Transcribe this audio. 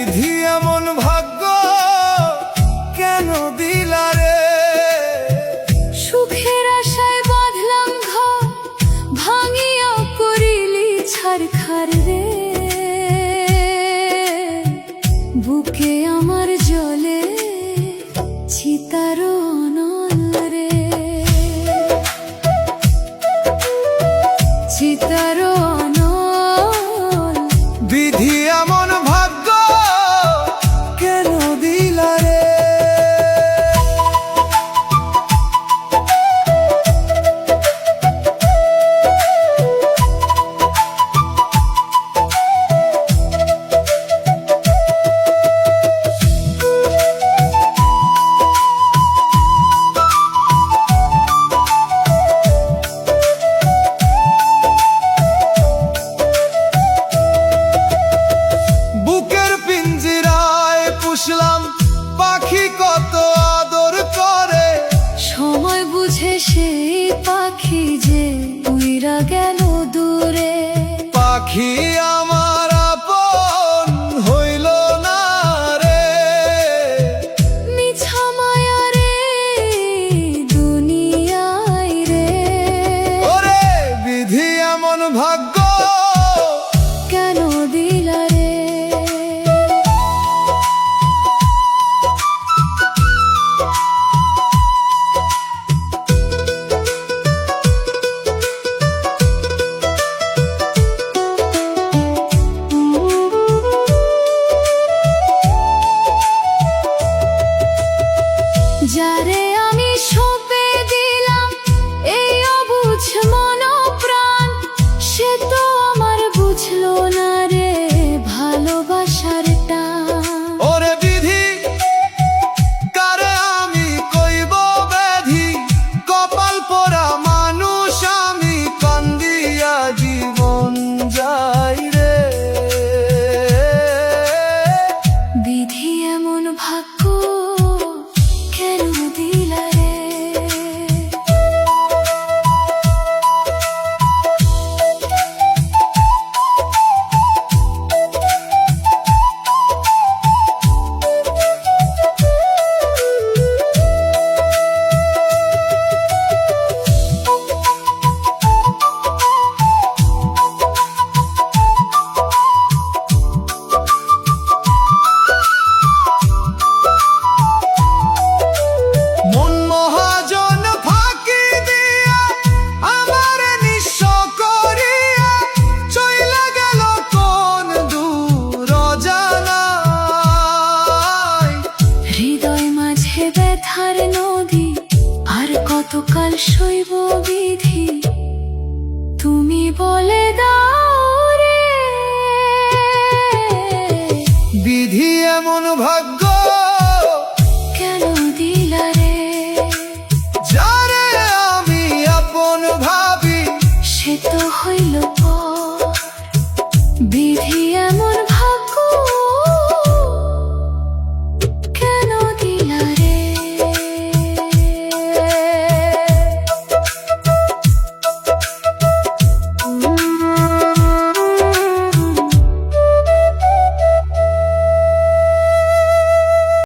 বিধি এমন ভাগ্য কেন দিলা রে, সুখের আশায় বাঁধলাম ঘর, ভাঙিয়া করিলি ছারখার রে। বুকে আমার জলে চিতার অনল রে, চিতার অনল। বিধি এমন ভাগ্য কেন দিলা রে। বুকের পিঞ্জিরায় পুষলাম পাখি কত আদর করে, সময় বুঝে সেই পাখি যে উইরা গেল দূরে। পাখি আমার আপন হইল না রে, মিছা মায়া রে দুনিয়ায় রে। ওরে বিধি এমন ভাগ্য কেন দিলা রে। যারে আমি সঁপে দিলাম এই অবুঝ মন প্রাণ, সে তো আমার বুঝলো না রে ভালোবাসার টান। ওরে বিধি কারে আমি কইব ব্যাধি, কপাল পোড়া মানুষ আমি কান্দিয়া জীবন যাই রে। বিধি এমন ভাগ্য কেন দিলা রে। মন মহাজন ফাঁকি দিয়া আমার নিঃস্ব করিয়া চইলা গেল কোন দূর অজানায়। হৃদয় মাঝে ব্যথার নদী, আর কতকাল সইব বিধি তুমি বলে দাও রে। বিধি এমন ভাগ্য কেন দিলা রে। যারে আমি আপন ভাবি, সে তো হইল পর।